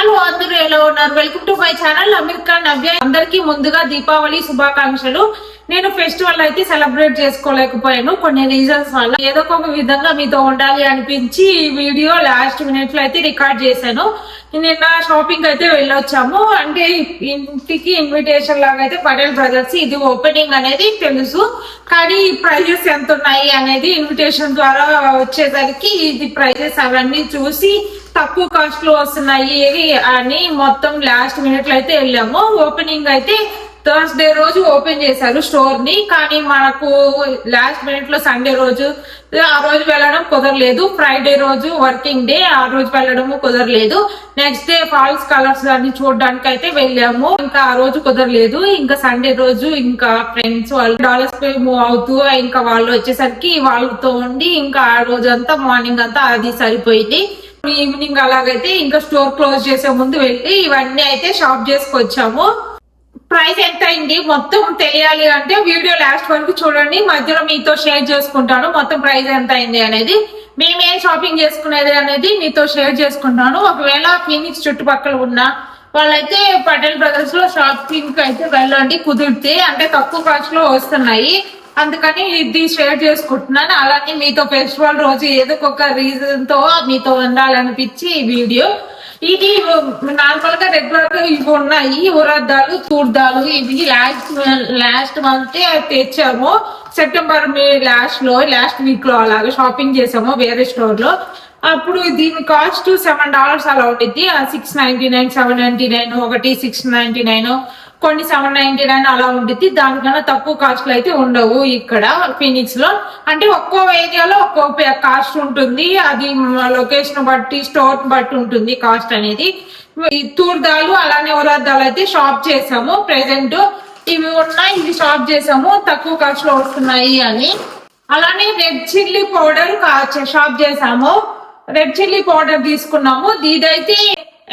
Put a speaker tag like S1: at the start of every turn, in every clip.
S1: Hello అందరూ ఎలా ఉన్నారు? Welcome to my channel Aamir Khan Navya. అందరికీ ముందుగా దీపావళి శుభాకాంక్షలు. నేను ఫెస్టివల్ అయితే సెలబ్రేట్ చేసుకోలేకపోయాను కొన్ని రీజన్స్ వల్ల. ఏదో ఒక విధంగా మీతో ఉండాలి అనిపించి ఈ వీడియో లాస్ట్ మినిట్ లో అయితే రికార్డ్ చేశాను. నిన్న షాపింగ్ అయితే వెళ్ళొచ్చాము. అంటే ఇంటికి ఇన్విటేషన్ లాగా అయితే పటేల్ బ్రదర్స్ ఇది ఓపెనింగ్ అనేది తెలుసు, కానీ ప్రైజెస్ ఎంత ఉన్నాయి అనేది ఇన్విటేషన్ ద్వారా వచ్చేసరికి ఇది ప్రైజెస్ అవన్నీ చూసి తక్కువ కాస్ట్ లో వస్తున్నాయి అని మొత్తం లాస్ట్ మినిట్ లో అయితే వెళ్ళాము. ఓపెనింగ్ అయితే థర్స్డే రోజు ఓపెన్ చేశారు స్టోర్ ని, కానీ మనకు లాస్ట్ మినిట్ లో సండే రోజు ఆ రోజు వెళ్ళడం కుదరలేదు. ఫ్రైడే రోజు వర్కింగ్ డే, ఆ రోజు వెళ్ళడము కుదరలేదు. నెక్స్ట్ డే ఫాల్స్ కలర్స్ అన్ని చూడడానికి అయితే వెళ్ళాము, ఇంకా ఆ రోజు కుదరలేదు. ఇంకా సండే రోజు ఇంకా ఫ్రెండ్స్ వాళ్ళు డాలర్స్ పై మూవ్ అవుతూ ఇంకా వాళ్ళు వచ్చేసరికి వాళ్ళతో ఉండి ఇంకా ఆ రోజు అంతా మార్నింగ్ అంతా అది సరిపోయింది. ఈవినింగ్ అలాగైతే ఇంకా స్టోర్ క్లోజ్ చేసే ముందు వెళ్ళి ఇవన్నీ అయితే షాప్ చేసుకొచ్చాము. ప్రైస్ ఎంత అయింది మొత్తం తెలియాలి అంటే వీడియో లాస్ట్ వరకు చూడండి, మధ్యలో మీతో షేర్ చేసుకుంటాను మొత్తం ప్రైస్ ఎంత అయింది అనేది. మేమేం షాపింగ్ చేసుకునేది అనేది మీతో షేర్ చేసుకుంటాను. ఒకవేళ ఫీనిక్స్ చుట్టుపక్కల ఉన్న వాళ్ళైతే పటేల్ బ్రదర్స్ లో షాపింగ్ అయితే వెళ్ళండి కుదిరితే, అంటే తక్కువ కాస్ట్ లో వస్తున్నాయి. అందుకని ఇది షేర్ చేసుకుంటున్నాను. అలాగే మీతో ఫెస్టివల్ రోజు ఏదో ఒక రీజన్ తో మీతో ఉండాలనిపించి ఈ వీడియో. ఇది నార్మల్ గా రెగ్యులర్ గా ఇవి ఉన్నాయి, ఉరద్దాలు చూర్దాలు. ఇవి లాస్ట్ మంత్ తెచ్చాము, సెప్టెంబర్ లాస్ట్ వీక్ లో అలాగా షాపింగ్ చేసాము వేరే స్టోర్ లో. అప్పుడు దీని కాస్ట్ $7 అలా ఉండిద్ది. $6.99, $7.99, ఒకటి $6.99, కొన్ని $7.99 అలా ఉండిద్ది. దానికన్నా తక్కువ కాస్ట్ లో అయితే ఉండవు ఇక్కడ ఫీనిక్స్ లో. అంటే ఒక్కో ఏరియాలో ఒక్కో కాస్ట్ ఉంటుంది, అది లొకేషన్ బట్టి స్టోర్ బట్టి ఉంటుంది కాస్ట్ అనేది. తూర్దాలు అలానే ఉరద్దాలు అయితే షాప్ చేసాము. ప్రెసెంట్ ఇవి ఉన్నాయి, ఇవి షాప్ చేసాము తక్కువ కాస్ట్ లో వస్తున్నాయి అని. అలానే రెడ్ చిల్లీ పౌడర్ షాప్ చేసాము. రెడ్ చిల్లీ పౌడర్ తీసుకున్నాము, ఇదైతే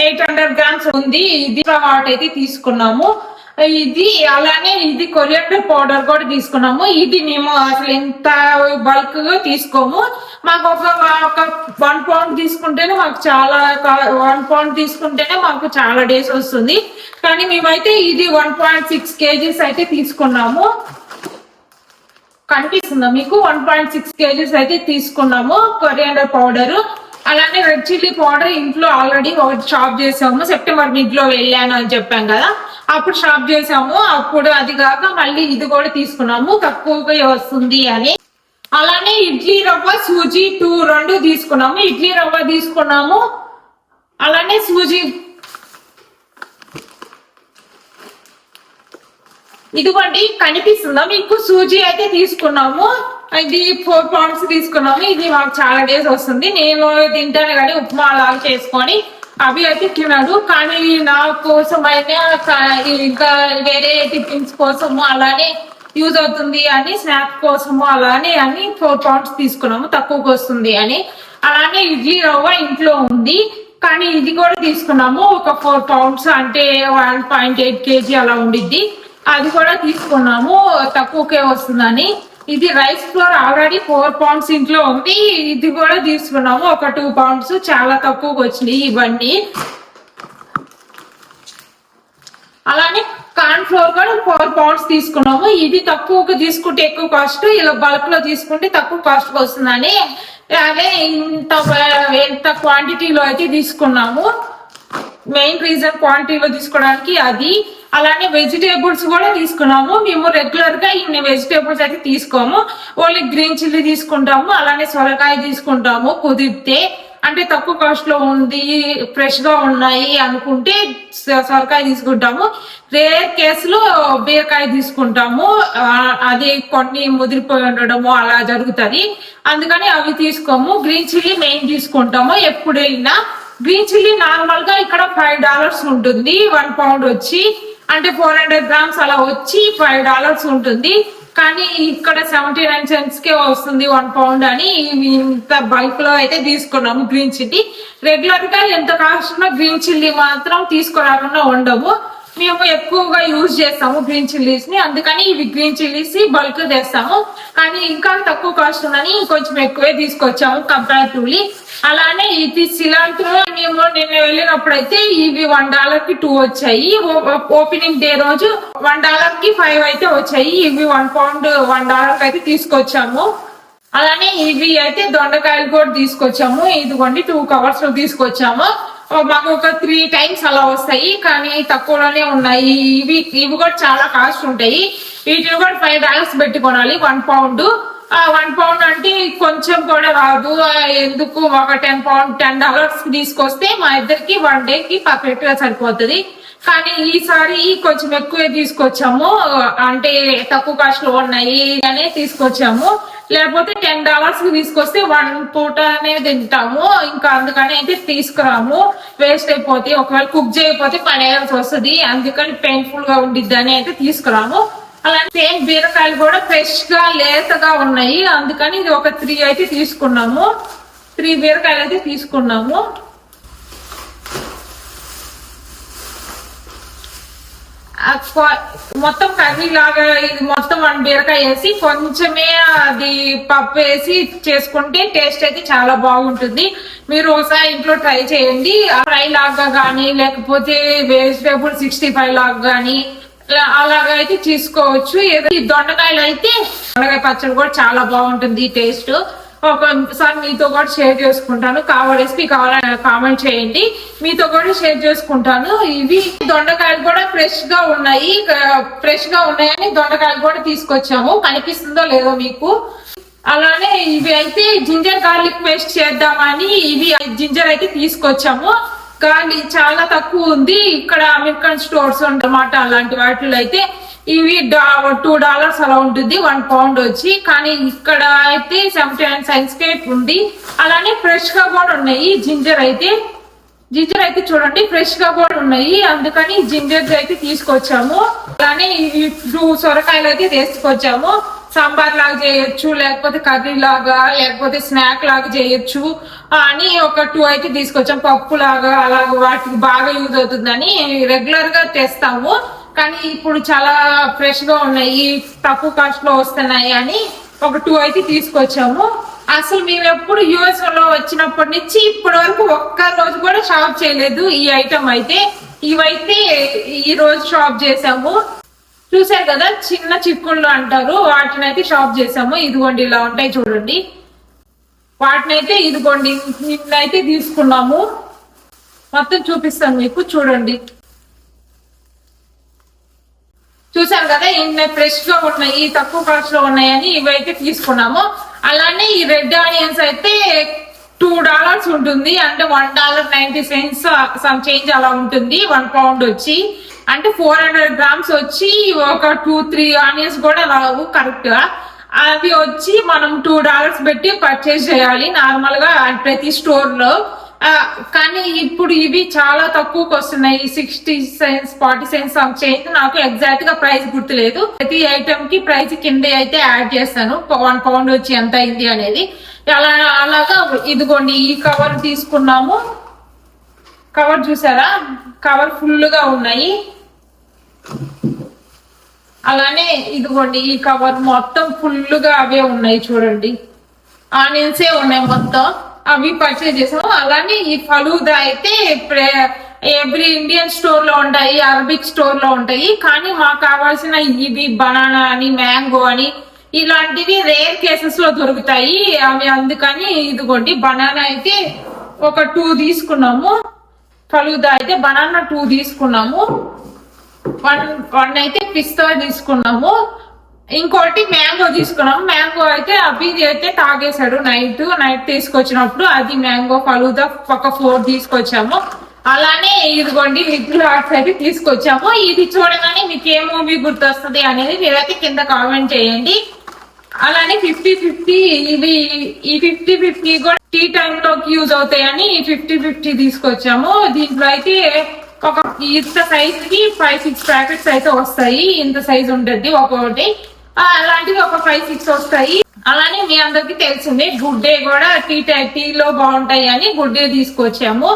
S1: 800 grams ఉంది. ఇది వాట్ అయితే తీసుకున్నాము. ఇది అలానే ఇది కొరియాండర్ పౌడర్ కూడా తీసుకున్నాము. ఇది మేము అసలు ఎంత బల్క్ గా తీసుకోము, మాకు ఒక 1 pound తీసుకుంటేనే మాకు చాలా 1 pound తీసుకుంటేనే మాకు చాలా డేస్ వస్తుంది. కానీ మేమైతే ఇది 1.6 kgs అయితే తీసుకున్నాము. కనిపిస్తుందా మీకు? 1.6 kgs అయితే తీసుకున్నాము కొరియాండర్ పౌడర్. అలానే రెడ్ చిల్లీ పౌడర్ ఇంట్లో ఆల్రెడీ ఒకటి షాప్ చేసాము, సెప్టెంబర్ మిడ్ లో వెళ్ళాను అని చెప్పాం కదా, అప్పుడు షాప్ చేసాము. అప్పుడు అది కాక మళ్ళీ ఇది కూడా తీసుకున్నాము తక్కువగా వస్తుంది అని. అలానే ఇడ్లీ రవ్వ సూజీ 2 తీసుకున్నాము. ఇడ్లీ రవ్వ తీసుకున్నాము, అలానే సూజీ ఇదిగోండి కనిపిస్తుందా మీకు? సూజీ అయితే తీసుకున్నాము, ఇది 4 pounds తీసుకున్నాము. ఇది మాకు చాలా డేస్ వస్తుంది. నేను తింటాను కానీ ఉప్మా లాగా చేసుకొని, అవి అయితే తినడు. కానీ నా కోసం అయినా ఇంకా వేరే టిఫిన్స్ కోసము అలానే యూజ్ అవుతుంది అని, స్నాక్ కోసము అలానే అని 4 pounds తీసుకున్నాము తక్కువకి వస్తుంది అని. అలానే ఇడ్లీ రవ్వ ఇంట్లో ఉంది, కానీ ఇది కూడా తీసుకున్నాము ఒక 4 pounds, అంటే 1.8 kg అలా ఉండిద్ది. అది కూడా తీసుకున్నాము తక్కువకే వస్తుందని. ఇది రైస్ ఫ్లోర్ ఆల్రెడీ 4 pounds ఇంట్లో ఉంది, ఇది కూడా తీసుకున్నాము ఒక 2 pounds, చాలా తక్కువకి వచ్చినాయి ఇవన్నీ. అలానే కార్న్ ఫ్లోర్ కూడా 4 pounds తీసుకున్నాము. ఇది తక్కువగా తీసుకుంటే ఎక్కువ కాస్ట్, ఇలా బల్క్ లో తీసుకుంటే తక్కువ కాస్ట్ వస్తుందని అదే ఎంత క్వాంటిటీలో అయితే తీసుకున్నాము. మెయిన్ రీజన్ క్వాంటిటీలో తీసుకోవడానికి అది. అలానే వెజిటేబుల్స్ కూడా తీసుకున్నాము. మేము రెగ్యులర్ గా ఇన్ని వెజిటేబుల్స్ అయితే తీసుకోము, ఓన్లీ గ్రీన్ చిల్లీ తీసుకుంటాము, అలానే సొరకాయ తీసుకుంటాము కుదిరితే. అంటే తక్కువ కాస్ట్ లో ఉంది, ఫ్రెష్ గా ఉన్నాయి అనుకుంటే సొరకాయ తీసుకుంటాము. రేర్ కేసులో బీరకాయ తీసుకుంటాము, అది కొన్ని ముదిరిపోయి ఉండడము అలా జరుగుతుంది, అందుకని అవి తీసుకోము. గ్రీన్ చిల్లీ మెయిన్ తీసుకుంటాము ఎప్పుడైనా. గ్రీన్ చిల్లీ నార్మల్ గా ఇక్కడ $5 ఉంటుంది 1 pound వచ్చి, అంటే 400 grams అలా వచ్చి $5 ఉంటుంది. కానీ ఇక్కడ 79 cents కే వస్తుంది 1 pound అని ఇంత బల్క్ లో అయితే తీసుకున్నాము గ్రీన్ చిల్లీ. రెగ్యులర్ గా ఎంత కాస్ట్ ఉన్నా గ్రీన్ చిల్లీ మాత్రం తీసుకురాకుండా ఉండము. మేము ఎక్కువగా యూజ్ చేస్తాము గ్రీన్ చిల్లీస్ ని, అందుకని ఇవి గ్రీన్ చిల్లీస్ బల్క్ తెస్తాము. కానీ ఇంకా తక్కువ కాస్ట్ ఉందని కొంచెం ఎక్కువే తీసుకొచ్చాము కంపారిటివ్లీ. అలానే ఇది సిలాంట్రో మేము నిన్న వెళ్ళినప్పుడు అయితే ఇవి $1 కి 2 వచ్చాయి. ఓపెనింగ్ డే రోజు $1 కి 5 అయితే వచ్చాయి. ఇవి 1 pound $1 కి అయితే తీసుకొచ్చాము. అలానే ఇవి అయితే దొండకాయలు కూడా తీసుకొచ్చాము. ఇదిగోండి 2 covers లో తీసుకొచ్చాము. మాకు ఒక 3 times అలా వస్తాయి, కానీ తక్కువలోనే ఉన్నాయి. ఇవి కూడా చాలా కాస్ట్ ఉంటాయి. వీటిని కూడా $5 పెట్టి కొనాలి 1 pound. 1 pound అంటే కొంచెం కూడా రాదు. ఎందుకు ఒక $10 తీసుకొస్తే మా ఇద్దరికి 1 day కి పర్ఫెక్ట్ గా సరిపోతుంది. కానీ ఈసారి కొంచెం ఎక్కువే తీసుకొచ్చాము, అంటే తక్కువ కాస్ట్ లో ఉన్నాయి అనే తీసుకొచ్చాము. లేకపోతే $10 కి తీసుకొస్తే 1 పూట అనేది తింటాము. ఇంకా అందుకని అయితే తీసుకురాము, వేస్ట్ అయిపోతే. ఒకవేళ కుక్ చేయకపోతే పడేయాల్సి వస్తుంది, అందుకని పెయిన్ఫుల్ గా ఉండిద్ది అని అయితే తీసుకురాము. అలానే సేమ్ బీరకాయలు కూడా ఫ్రెష్ గా లేతగా ఉన్నాయి, అందుకని ఇది ఒక 3 అయితే తీసుకున్నాము. 3 బీరకాయలు అయితే తీసుకున్నాము. మొత్తం కర్రీ లాగా ఇది మొత్తం 1 బీరకాయ వేసి కొంచెమే అది పప్పు వేసి చేసుకుంటే టేస్ట్ అయితే చాలా బాగుంటుంది. మీరు ఒకసారి ఇంట్లో ట్రై చేయండి. ఫ్రై లాగా గానీ లేకపోతే వెజిటేబుల్ 65 లాగా గానీ అలాగైతే తీసుకోవచ్చు. ఈ దొండకాయలు అయితే దొండకాయ పచ్చడి కూడా చాలా బాగుంటుంది టేస్ట్. ఒకసారి మీతో కూడా షేర్ చేసుకుంటాను. రెసిపీ కావాలని కామెంట్ చేయండి, మీతో కూడా షేర్ చేసుకుంటాను. ఇవి దొండకాయలు కూడా ఫ్రెష్ గా ఉన్నాయని దొండకాయలు కూడా తీసుకొచ్చాము. కనిపిస్తుందో లేదో మీకు. అలానే ఇవి అయితే జింజర్ గార్లిక్ పేస్ట్ చేద్దామని ఇవి జింజర్ అయితే తీసుకొచ్చాము. కానీ చాలా తక్కువ ఉంది ఇక్కడ అమెరికన్ స్టోర్స్ అన్నమాట. అలాంటి వాటిలో అయితే ఇవి $2 అలా ఉంటుంది 1 pound వచ్చి. కానీ ఇక్కడ అయితే 79 cents ఉంది. అలానే ఫ్రెష్ గా కూడా ఉన్నాయి. జింజర్ అయితే చూడండి ఫ్రెష్ గా కూడా ఉన్నాయి, అందుకని జింజర్ అయితే తీసుకొచ్చాము. అలానే ఇవి 2 సొరకాయలు అయితే తీసుకొచ్చాము. సాంబార్ లాగా చేయొచ్చు, లేకపోతే కర్రీ లాగా, లేకపోతే స్నాక్ లాగా చేయొచ్చు అని ఒక 2 అయితే తీసుకొచ్చాం. పప్పు లాగా అలాగ వాటికి బాగా యూజ్ అవుతుందని రెగ్యులర్ గా తెస్తాము. కానీ ఇప్పుడు చాలా ఫ్రెష్ గా ఉన్నాయి, తక్కువ కాస్ట్ లో వస్తున్నాయి అని ఒక 2 అయితే తీసుకొచ్చాము. అసలు మేము ఎప్పుడు యుఎస్ లో వచ్చినప్పటి నుంచి ఇప్పటి వరకు ఒక్క రోజు కూడా షాప్ చేయలేదు ఈ ఐటమ్ అయితే. ఇవైతే ఈ రోజు షాప్ చేసాము. చూసారు కదా చిన్న చిక్కుళ్ళు అంటారు, వాటిని అయితే షాప్ చేసాము. ఇదిగోండి ఇలా ఉంటాయి చూడండి. వాటినైతే ఇదిగోండి నిన్నైతే తీసుకున్నాము. మొత్తం చూపిస్తాను మీకు, చూడండి. చూసారు కదా ఇన్ని ఫ్రెష్ గా ఉన్నాయి, తక్కువ కాస్ట్ లో ఉన్నాయని ఇవైతే తీసుకున్నాము. అలానే ఈ రెడ్ ఆనియన్స్ అయితే $2 ఉంటుంది, అంటే $1.90 సమ్ చేంజ్ అలా ఉంటుంది. 1 pound వచ్చి అంటే 400 grams వచ్చి ఒక 2-3 ఆనియన్స్ కూడా రావు కరెక్ట్ గా. అవి వచ్చి మనం $2 పెట్టి పర్చేజ్ చేయాలి నార్మల్ గా ప్రతి స్టోర్ లో. కానీ ఇప్పుడు ఇవి చాలా తక్కువకి వస్తున్నాయి, 60 cents 40 cents చేంజ్. నాకు ఎగ్జాక్ట్ గా ప్రైస్ గుర్తులేదు. ప్రతి ఐటమ్ కి ప్రైస్ కింద అయితే యాడ్ చేస్తాను 1 pound వచ్చి ఎంత అయింది అనేది. అలాగా ఇదిగోండి ఈ కవర్ తీసుకున్నాము. కవర్ చూసారా, కవర్ ఫుల్ గా ఉన్నాయి. అలానే ఇదిగోండి ఈ కవర్ మొత్తం ఫుల్ గా అవే ఉన్నాయి చూడండి. ఆనియన్సే ఉన్నాయి మొత్తం, అవి పర్చేజ్ చేసాము. అలానే ఈ ఫలూదా అయితే ఎవ్రీ ఇండియన్ స్టోర్ లో ఉంటాయి, అరబిక్ స్టోర్ లో ఉంటాయి. కానీ మాకు కావాల్సిన ఇవి బనానా అని, మ్యాంగో అని ఇలాంటివి రేర్ కేసెస్ లో దొరుకుతాయి అవి. అందుకని ఇదిగోండి బనానా అయితే ఒక 2 తీసుకున్నాము. ఫలూదా అయితే బనానా 2 తీసుకున్నాము. 1 అయితే పిస్తా తీసుకున్నాము. ఇంకోటి మ్యాంగో తీసుకున్నాము. మ్యాంగో అయితే అభిది అయితే తాగేశాడు నైట్ తీసుకొచ్చినప్పుడు. అది మ్యాంగో ఫలూదా ఒక 4 తీసుకొచ్చాము. అలానే ఇదిగోండి లిటిల్ హార్ట్స్ అయితే తీసుకొచ్చాము. ఇది చూడగానే మీకు ఏ మూవీ గుర్తొస్తుంది అనేది మీరైతే కింద కామెంట్ చేయండి. అలానే 50-50 ఇవి ఈ 50-50 కూడా టీ టైమ్ లోకి యూజ్ అవుతాయని 50-50 తీసుకొచ్చాము. దీంట్లో అయితే ఒక ఇంత సైజ్ కి 5-6 ప్యాకెట్స్ అయితే వస్తాయి. ఇంత సైజ్ ఉంటుంది ఒక్కొక్కటి. అలాంటివి ఒక 5-6 వస్తాయి. అలానే మీ అందరికి తెలిసిందే గుడ్ డే కూడా టీలో బాగుంటాయి అని గుడ్ డే తీసుకొచ్చాము.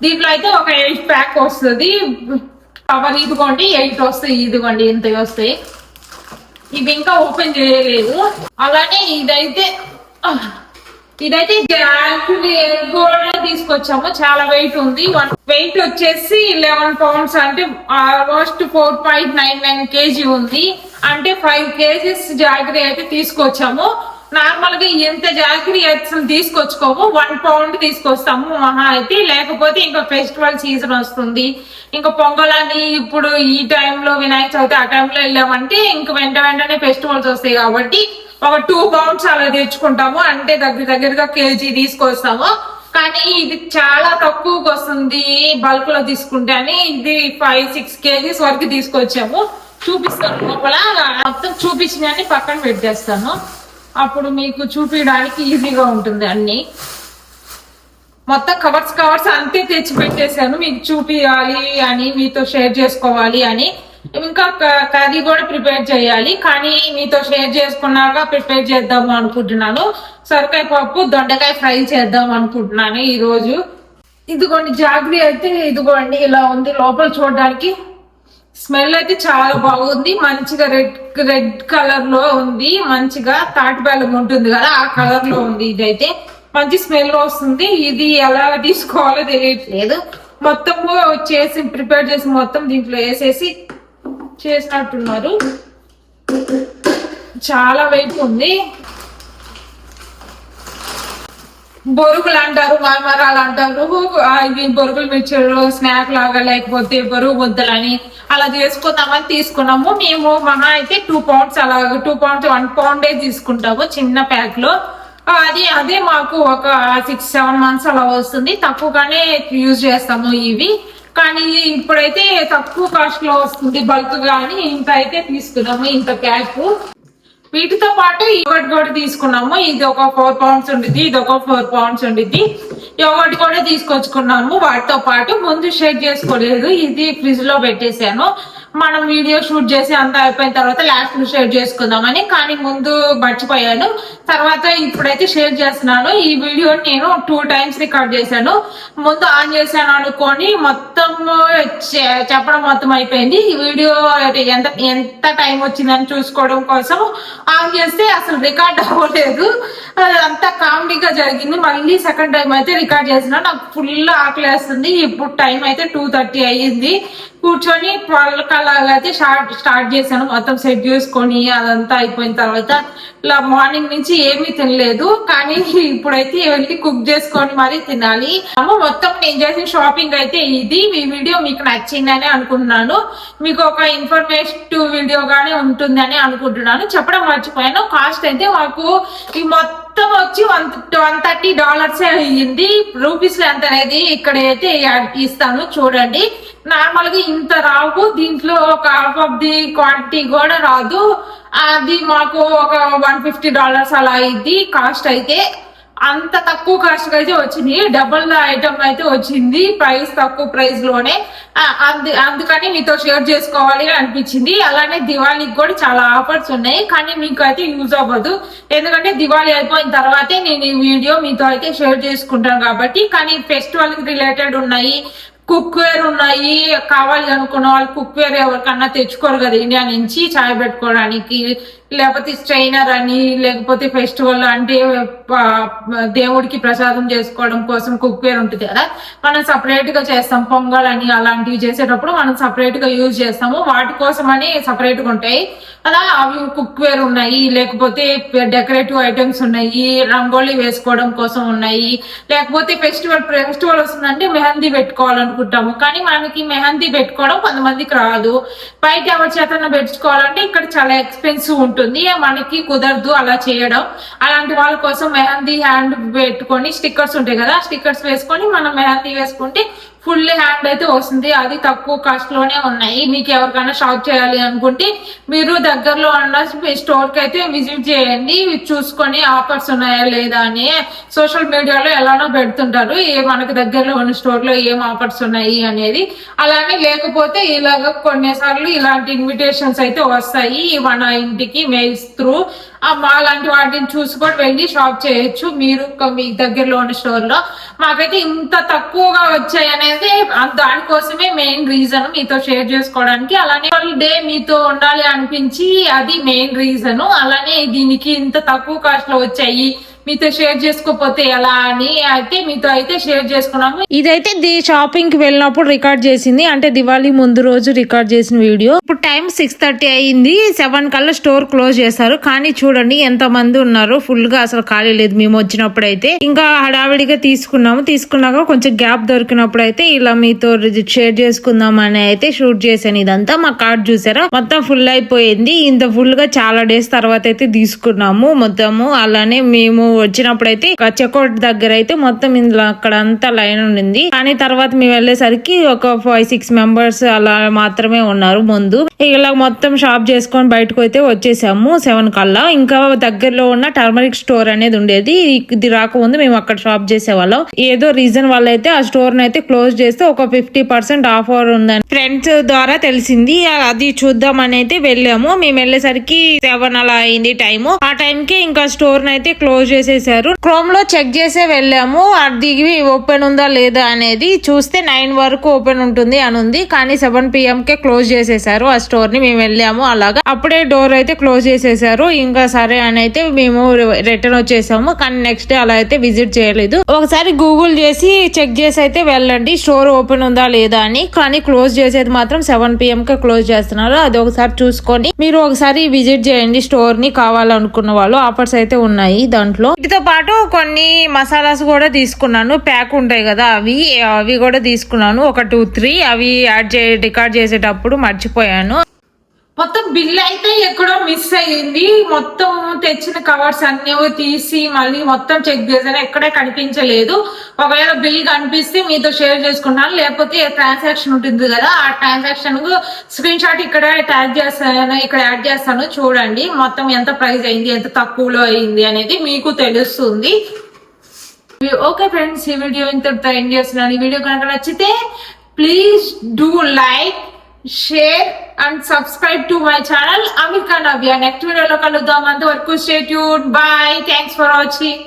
S1: దీంట్లో అయితే ఒక 8 ప్యాక్ వస్తుంది. కవర్ ఇదిగోండి 8 వస్తాయి, ఇదిగోండి ఇంత వస్తాయి. ఇవి ఇంకా ఓపెన్ చేయలేదు. అలానే ఇదైతే కూడా తీసుకొచ్చాము. చాలా వెయిట్ ఉంది. వెయిట్ వచ్చేసి 11 pounds, అంటే ఆల్మోస్ట్ 4.99 kg ఉంది. అంటే 5 kgs జాగరీ అయితే తీసుకొచ్చాము. నార్మల్ గా ఎంత జాగరీ అసలు తీసుకొచ్చుకోము, 1 pound తీసుకొస్తాము మహా అయితే. లేకపోతే ఇంకా ఫెస్టివల్ సీజన్ వస్తుంది, ఇంకా పొంగలని ఇప్పుడు ఈ టైంలో వినాయక చవితి ఆ టైంలో వెళ్ళామంటే ఇంకా వెంటనే ఫెస్టివల్స్ వస్తాయి కాబట్టి ఒక 2 pounds అలా తెచ్చుకుంటాము. అంటే దగ్గరగా కేజీ తీసుకొస్తాము. కానీ ఇది చాలా తక్కువకి వస్తుంది బల్క్ లో తీసుకుంటే అని ఇది 5-6 kgs వరకు తీసుకొచ్చాము. చూపిస్తాను లోపల మొత్తం. చూపించినన్ని పక్కన పెట్టేస్తాను, అప్పుడు మీకు చూపించడానికి ఈజీగా ఉంటుంది. అన్ని మొత్తం కవర్స్ అంతే తెచ్చి పెట్టేశాను మీకు చూపించాలి అని, మీతో షేర్ చేసుకోవాలి అని. ఇంకా కర్రీ కూడా ప్రిపేర్ చేయాలి, కానీ మీతో షేర్ చేసుకున్నాక ప్రిపేర్ చేద్దాము అనుకుంటున్నాను. సొరకాయ పప్పు, దొండకాయ ఫ్రై చేద్దాం అనుకుంటున్నాను ఈ రోజు. ఇదిగోండి జాగరీ అయితే ఇదిగోండి ఇలా ఉంది. లోపల చూడడానికి స్మెల్ అయితే చాలా బాగుంది. మంచిగా రెడ్ కలర్ లో ఉంది. మంచిగా తాటి బెల్లం ఉంటుంది కదా, ఆ కలర్ లో ఉంది. ఇదైతే మంచి స్మెల్ వస్తుంది. ఇది ఎలా తీసుకోవాలో తెలియట్లేదు. మొత్తము చేసి ప్రిపేర్ చేసి మొత్తం దీంట్లో వేసేసి చేసినట్టున్నారు. చాలా వెయిట్ ఉంది. బొరుగులు అంటారు, మరమరాలు అంటారు. ఇవి బొరుగులు మిర్చీలు స్నాక్ లాగా, లేకపోతే బొరుగు ముద్దలని అలా చేసుకుందామని తీసుకున్నాము. మేము మహా అయితే 2 pounds అలా 2 pounds 1 pound తీసుకుంటాము చిన్న ప్యాక్ లో. అదే మాకు ఒక 6-7 months అలా వస్తుంది. తక్కువగానే యూజ్ చేస్తాము ఇవి. కానీ ఇప్పుడైతే తక్కువ కాస్ట్ లో వస్తుంది బల్క్ గాని. ఇంత అయితే తీసుకున్నాము, ఇంత ప్యాక్. వీటితో పాటు యోగర్ట్ కూడా తీసుకున్నాము. ఇది ఒక 4 pounds ఉండిద్ది, ఇది ఒక 4 pounds ఉండిద్ది. యోగర్ట్ కూడా తీసుకొచ్చుకున్నాము వాటితో పాటు. ముందు షేర్ చేసుకోలేదు, ఇది ఫ్రిడ్జ్ లో పెట్టేశాను. మనం వీడియో షూట్ చేసి అంతా అయిపోయిన తర్వాత లాస్ట్ లో షేర్ చేసుకుందామని. కానీ ముందు మర్చిపోయాను. తర్వాత ఇప్పుడైతే షేర్ చేస్తున్నాను. ఈ వీడియో నేను 2 times రికార్డ్ చేశాను. ముందు ఆన్ చేశాను అనుకొని మొత్తం చెప్పడం మొత్తం అయిపోయింది. ఈ వీడియో ఎంత టైం వచ్చిందని చూసుకోవడం కోసం ఆన్ చేస్తే అసలు రికార్డ్ అవ్వలేదు. అంతా కామెడీగా జరిగింది. మళ్ళీ సెకండ్ టైం అయితే రికార్డ్ చేసిన. నాకు ఫుల్ ఆకలి వేస్తుంది. ఇప్పుడు టైం అయితే 2:30 అయ్యింది. కూర్చొని 12 కల్లాగా అయితే స్టార్ట్ చేశాను. మొత్తం సెట్ చేసుకొని అదంతా అయిపోయిన తర్వాత ఇలా మార్నింగ్ నుంచి ఏమీ తినలేదు. కానీ ఇప్పుడైతే వెళ్ళి కుక్ చేసుకొని మరీ తినాలి. మొత్తం నేను చేసిన షాపింగ్ అయితే ఇది. ఈ వీడియో మీకు నచ్చిందని అనుకుంటున్నాను. మీకు ఒక ఇన్ఫర్మేటివ్ వీడియోగానే ఉంటుందని అనుకుంటున్నాను. చెప్పడం మర్చిపోయాను. కాస్ట్ అయితే మాకు ఈ మొత్తం వచ్చి $130 అయ్యింది. రూపీస్ లో ఎంత అనేది ఇక్కడ అయితే ఇస్తాను చూడండి. నార్మల్ గా ఇంత రావు, దీంట్లో ఒక హాఫ్ ఆఫ్ ది క్వాంటిటీ కూడా రాదు. అది మాకు ఒక $150 అలా అయింది కాస్ట్ అయితే. అంత తక్కువ కాస్ట్ కి అయితే వచ్చింది. డబుల్ ఐటమ్ అయితే వచ్చింది ప్రైస్, తక్కువ ప్రైస్ లోనే. అందుకని మీతో షేర్ చేసుకోవాలి అనిపించింది. అలానే దివాళీకి కూడా చాలా ఆఫర్స్ ఉన్నాయి, కానీ మీకు అయితే యూజ్ అవ్వదు. ఎందుకంటే దివాళీ అయిపోయిన తర్వాతే నేను ఈ వీడియో మీతో అయితే షేర్ చేసుకుంటాను కాబట్టి. కానీ ఫెస్టివల్ కి రిలేటెడ్ ఉన్నాయి, కుక్ వేర్ ఉన్నాయి. కావాలి అనుకున్న వాళ్ళు కుక్ వేర్ ఎవరికన్నా తెచ్చుకోరు కదా ఇండియా నుంచి చాయ్ పెట్టుకోవడానికి, లేకపోతే స్ట్రైనర్ అని, లేకపోతే ఫెస్టివల్ అంటే దేవుడికి ప్రసాదం చేసుకోవడం కోసం కుక్ వేర్ ఉంటుంది కదా, మనం సపరేట్ గా చేస్తాం. పొంగల్ అని అలాంటివి చేసేటప్పుడు మనం సపరేట్ గా యూజ్ చేస్తాము. వాటి కోసం అని సపరేట్ గా ఉంటాయి అలా. అవి కుక్ వేర్ ఉన్నాయి, లేకపోతే డెకరేటివ్ ఐటమ్స్ ఉన్నాయి, రంగోలీ వేసుకోవడం కోసం ఉన్నాయి. లేకపోతే ఫెస్టివల్ వస్తుందంటే మెహందీ పెట్టుకోవాలనుకుంటాము, కానీ మనకి మెహందీ పెట్టుకోవడం కొంతమందికి రాదు. బయట ఎవరి చేతన పెట్టుకోవాలంటే ఇక్కడ చాలా ఎక్స్పెన్సివ్ ఉంటుంది, మనకి కుదరదు అలా చేయడం. అలాంటి వాళ్ళ కోసం మెహందీ హ్యాండ్ పెట్టుకొని స్టిక్కర్స్ ఉంటాయి కదా, స్టిక్కర్స్ వేసుకొని మనం మెహందీ వేసుకుంటే ఫుల్ హ్యాండ్ అయితే వస్తుంది. అది తక్కువ కాస్ట్ లోనే ఉన్నాయి. మీకు ఎవరికైనా షాప్ చేయాలి అనుకుంటే మీరు దగ్గరలో ఉన్న స్టోర్ కి అయితే విజిట్ చేయండి. చూసుకొని ఆఫర్స్ ఉన్నాయా లేదా అని సోషల్ మీడియాలో ఎలానో పెడుతుంటారు, మనకు దగ్గరలో ఉన్న స్టోర్ లో ఏం ఆఫర్స్ ఉన్నాయి అనేది. అలానే లేకపోతే ఇలాగ కొన్నిసార్లు ఇలాంటి ఇన్విటేషన్స్ అయితే వస్తాయి మన ఇంటికి మెయిల్స్ త్రూ. అలాంటి వాటిని చూసుకొని వెళ్ళి షాప్ చేయొచ్చు మీరు మీ దగ్గరలో ఉన్న స్టోర్ లో. మాకైతే ఇంత తక్కువగా వచ్చాయి అనేది దానికోసమే మెయిన్ రీజన్ మీతో షేర్ చేసుకోవడానికి. అలానే డే మీతో ఉండాలి అనిపించి అది మెయిన్ రీజన్. అలానే దీనికి ఇంత తక్కువ కాస్ట్ లో వచ్చాయి మీతో షేర్ చేసుకోపోతే ఎలా అని అయితే మీతో అయితే షేర్ చేసుకున్నాము. ఇదైతే షాపింగ్ కి వెళ్ళినప్పుడు రికార్డ్ చేసింది, అంటే దివాళీ ముందు రోజు రికార్డ్ చేసిన వీడియో. ఇప్పుడు టైం 6:30 అయింది. 7 కల్లా స్టోర్ క్లోజ్ చేస్తారు. కానీ చూడండి ఎంత మంది ఉన్నారు, ఫుల్ గా అసలు ఖాళీ లేదు. మేము వచ్చినప్పుడు అయితే ఇంకా హడావిడిగా తీసుకున్నాక కొంచెం గ్యాప్ దొరికినప్పుడు అయితే ఇలా మీతో షేర్ చేసుకుందాం అని అయితే షూట్ చేశాను. ఇదంతా మా కార్డ్ చూసారా మొత్తం ఫుల్ అయిపోయింది. ఇంత ఫుల్ గా చాలా డేస్ తర్వాత అయితే తీసుకున్నాము మొత్తము. అలానే మేము వచ్చినప్పుడైతే చెక్అౌట్ దగ్గర అయితే మొత్తం ఇందులో అక్కడ అంతా లైన్ ఉండింది. కానీ తర్వాత మేము వెళ్ళేసరికి ఒక 5-6 మెంబర్స్ అలా మాత్రమే ఉన్నారు ముందు. ఇలా మొత్తం షాప్ చేసుకొని బయటకు అయితే వచ్చేసాము 7 కల్లా. ఇంకా దగ్గరలో ఉన్న టర్మరిక్ స్టోర్ అనేది ఉండేది. ఇది రాకముందు మేము అక్కడ షాప్ చేసేవాళ్ళం. ఏదో రీజన్ వల్ల అయితే ఆ స్టోర్ అయితే క్లోజ్ చేస్తే ఒక 50% ఆఫర్ ఉందని ఫ్రెండ్స్ ద్వారా తెలిసింది. అది చూద్దాం అని అయితే వెళ్ళాము. మేము వెళ్ళేసరికి 7 అలా అయింది టైము. ఆ టైంకి ఇంకా స్టోర్ అయితే క్లోజ్ చేసేసారు. క్రోమ్ లో చెక్ చేసే వెళ్ళాము అది ఓపెన్ ఉందా లేదా అనేది. చూస్తే 9 వరకు ఓపెన్ ఉంటుంది అని ఉంది. కానీ 7 PM కే క్లోజ్ చేసేసారు ఆ స్టోర్ ని. మేము వెళ్ళాము అలాగా, అప్పుడే డోర్ అయితే క్లోజ్ చేసేసారు. ఇంకా సరే అని అయితే మేము రిటర్న్ వచ్చేసాము. కానీ నెక్స్ట్ డే అలా అయితే విజిట్ చేయలేదు. ఒకసారి గూగుల్ చేసి చెక్ చేసి అయితే వెళ్ళండి స్టోర్ ఓపెన్ ఉందా లేదా అని. కానీ క్లోజ్ చేసేది మాత్రం 7 PM కే క్లోజ్ చేస్తున్నారు. అది ఒకసారి చూసుకొని మీరు ఒకసారి విజిట్ చేయండి స్టోర్ ని, కావాలనుకున్న వాళ్ళు. ఆఫర్స్ అయితే ఉన్నాయి దాంట్లో. వీటితో పాటు కొన్ని మసాలాస్ కూడా తీసుకున్నాను. ప్యాక్ ఉంటాయి కదా అవి కూడా తీసుకున్నాను. ఒక 2-3 అవి రికార్డ్ చేసేటప్పుడు మర్చిపోయాను. మొత్తం బిల్ అయితే ఎక్కడో మిస్ అయ్యింది. మొత్తం తెచ్చిన కవర్స్ అన్ని తీసి మళ్ళీ మొత్తం చెక్ చేశాను, ఎక్కడే కనిపించలేదు. ఒకవేళ బిల్ కనిపిస్తే మీతో షేర్ చేసుకుంటాను, లేకపోతే ట్రాన్సాక్షన్ ఉంటుంది కదా ఆ ట్రాన్సాక్షన్ కు స్క్రీన్ షాట్ ఇక్కడ ట్యాగ్ చేస్తాను, ఇక్కడ యాడ్ చేస్తాను. చూడండి మొత్తం ఎంత ప్రైస్ అయింది, ఎంత తక్కువలో అయింది అనేది మీకు తెలుస్తుంది. ఓకే ఫ్రెండ్స్, ఈ వీడియో ఇంతటితో ఎండ్ చేస్తున్నాను. ఈ వీడియో కనుక నచ్చితే please do like, share and subscribe to my channel Amirka Navya. Next video lo kaluddam. Antavaraku stay tuned. Bye. Thanks for watching.